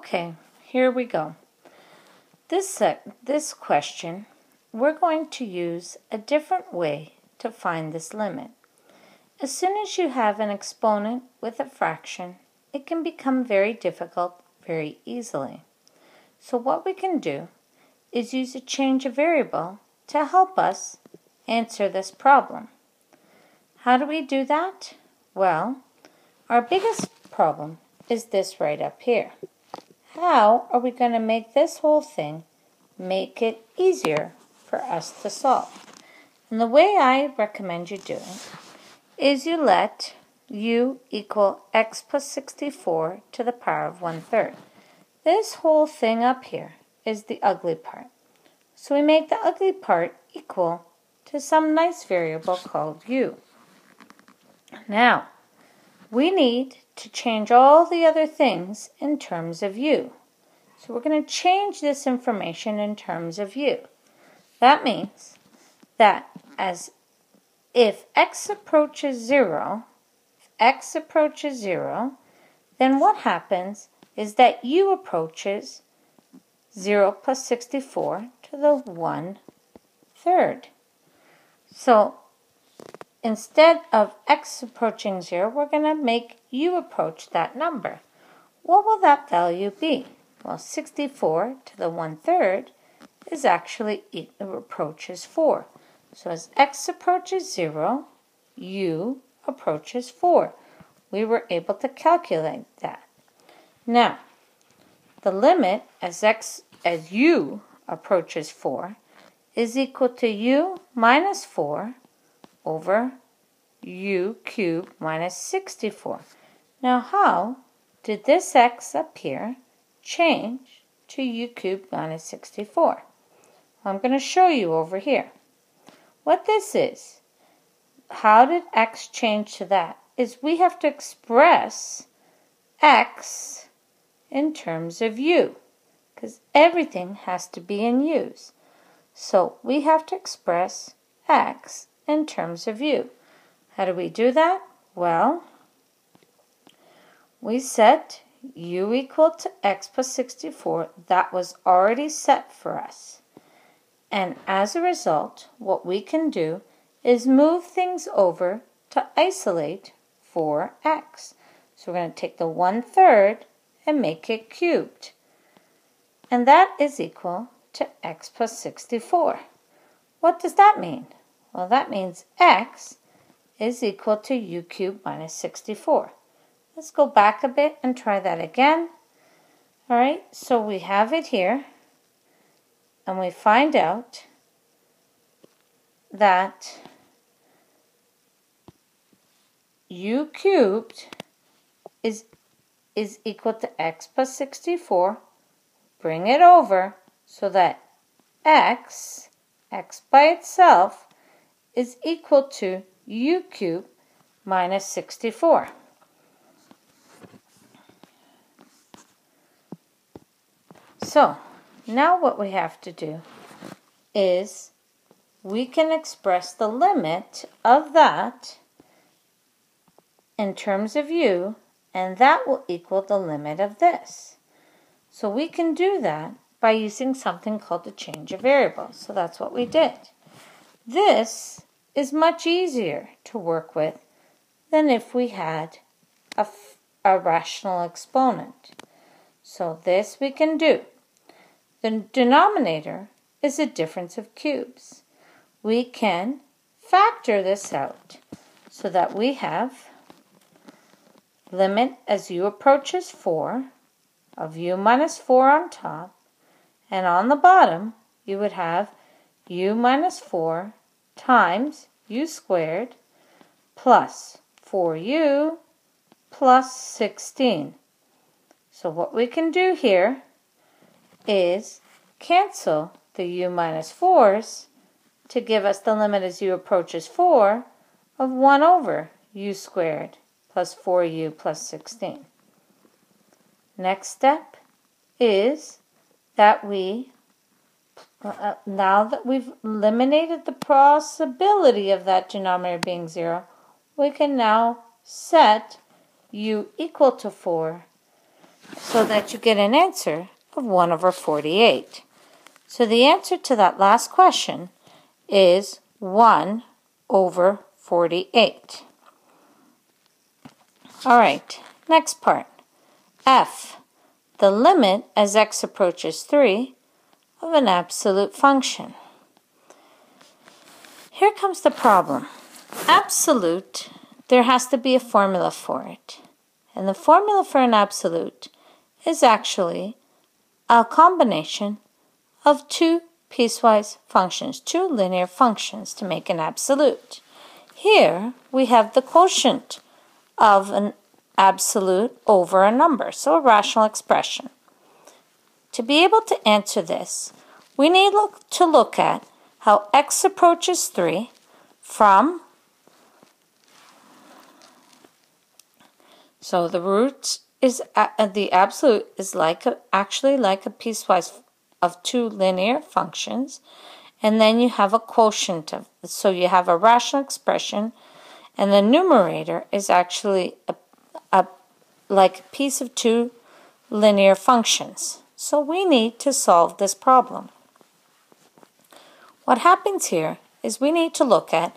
Okay, here we go. This question, we're going to use a different way to find this limit. As soon as you have an exponent with a fraction, it can become very difficult very easily. So what we can do is use a change of variable to help us answer this problem. How do we do that? Well, our biggest problem is this right up here. How are we going to make this whole thing make it easier for us to solve? And the way I recommend you do it is you let u equal x plus 64 to the power of 1/3. This whole thing up here is the ugly part. So we make the ugly part equal to some nice variable called u. Now, we need to change all the other things in terms of u. So we're going to change this information in terms of u. That means that if x approaches 0, then what happens is that u approaches 0 plus 64 to the 1/3. So instead of x approaching 0, we're going to make u approach that number. What will that value be? Well, 64 to the 1/3 is actually approaches 4. So as x approaches 0, u approaches 4. We were able to calculate that. Now, the limit as u approaches 4 is equal to u minus 4 over u cubed minus 64. Now, how did this x up here change to u cubed minus 64? I'm going to show you over here. What this is, how did x change to that, is we have to express x in terms of u, because everything has to be in u's. So we have to express x in terms of u. How do we do that? Well, we set u equal to x plus 64. That was already set for us. And as a result, what we can do is move things over to isolate for x. So we're going to take the 1/3 and make it cubed. And that is equal to x plus 64. What does that mean? Well, that means x is equal to u cubed minus 64. Let's go back a bit and try that again. All right, so we have it here, and we find out that u cubed is equal to x plus 64. Bring it over so that x by itself, is equal to u cubed minus 64. So, now what we have to do is we can express the limit of that in terms of u, and that will equal the limit of this. So we can do that by using something called the change of variables. So that's what we did. This is much easier to work with than if we had a rational exponent. So this we can do. The denominator is a difference of cubes. We can factor this out so that we have limit as u approaches 4 of u minus 4 on top, and on the bottom you would have u minus 4 times u squared plus 4u plus 16. So what we can do here is cancel the u minus 4's to give us the limit as u approaches 4 of 1 over u squared plus 4u plus 16. Next step is that now that we've eliminated the possibility of that denominator being 0, we can now set u equal to 4 so that you get an answer of 1 over 48. So the answer to that last question is 1 over 48. All right, next part. F, the limit as x approaches 3 of an absolute function. Here comes the problem. Absolute, there has to be a formula for it. And the formula for an absolute is actually a combination of two piecewise functions, two linear functions to make an absolute. Here we have the quotient of an absolute over a number, so a rational expression. To be able to answer this, we need to look at how x approaches 3 from, so the root is, the absolute is actually like a piecewise of two linear functions, and then you have a quotient of, so you have a rational expression, and the numerator is actually like a piece of two linear functions. So we need to solve this problem. What happens here is we need to look at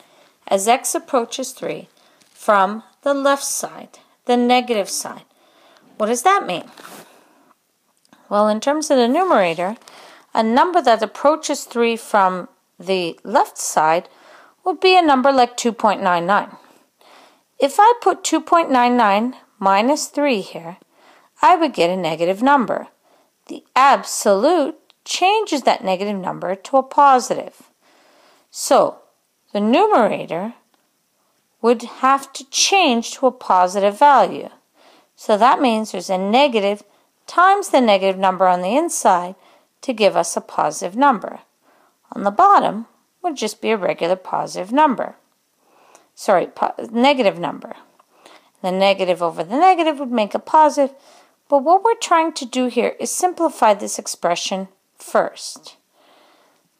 as x approaches 3 from the left side, the negative side. What does that mean? Well, in terms of the numerator, a number that approaches 3 from the left side would be a number like 2.99. If I put 2.99 minus 3 here, I would get a negative number. The absolute changes that negative number to a positive. So the numerator would have to change to a positive value. So that means there's a negative times the negative number on the inside to give us a positive number. On the bottom would just be a regular positive number. Negative number. The negative over the negative would make a positive, but what we're trying to do here is simplify this expression first.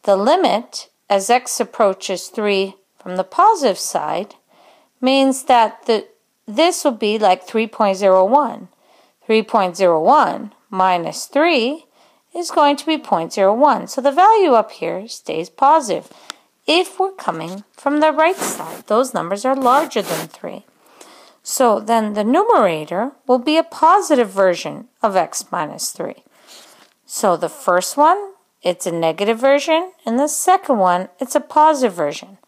The limit as x approaches 3 from the positive side means that this will be like 3.01. 3.01 minus 3 is going to be 0.01. So the value up here stays positive. If we're coming from the right side, those numbers are larger than 3. So then the numerator will be a positive version of x minus 3. So the first one, it's a negative version, and the second one, it's a positive version.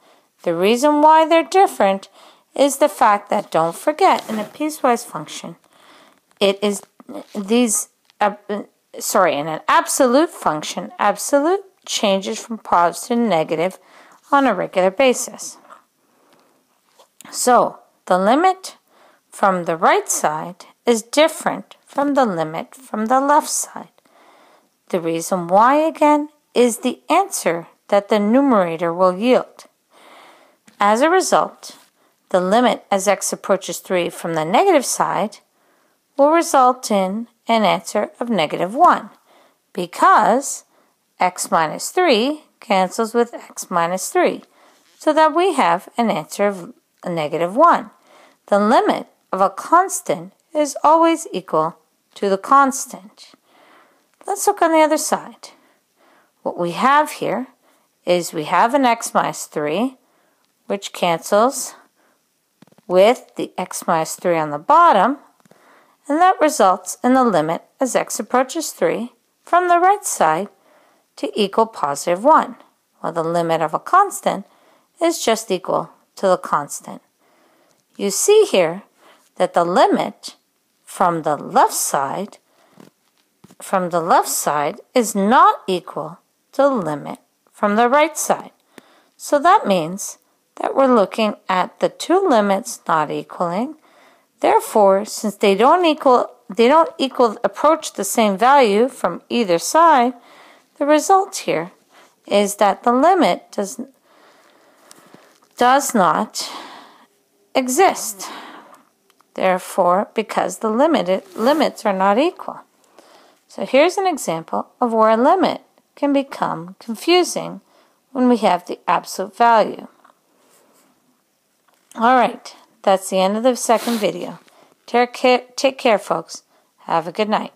The reason why they're different is the fact that, don't forget, in a piecewise function, it is in an absolute function, absolute changes from positive to negative on a regular basis. So the limit from the right side is different from the limit from the left side. The reason why, again, is the answer that the numerator will yield. As a result, the limit as x approaches 3 from the negative side will result in an answer of negative 1, because x minus 3 cancels with x minus 3, so that we have an answer of a negative 1. The limit of a constant is always equal to the constant. Let's look on the other side. What we have here is we have an x minus 3, which cancels with the x minus 3 on the bottom, and that results in the limit as x approaches 3 from the right side to equal positive 1. Well, the limit of a constant is just equal to the constant. You see here that the limit from the left side is not equal to the limit from the right side. So that means that we're looking at the two limits not equaling. Therefore, since they don't approach the same value from either side, the result here is that the limit does not exist. Therefore, because the limits are not equal. So here's an example of where a limit can become confusing when we have the absolute value. Alright, that's the end of the second video. Take care, folks. Have a good night.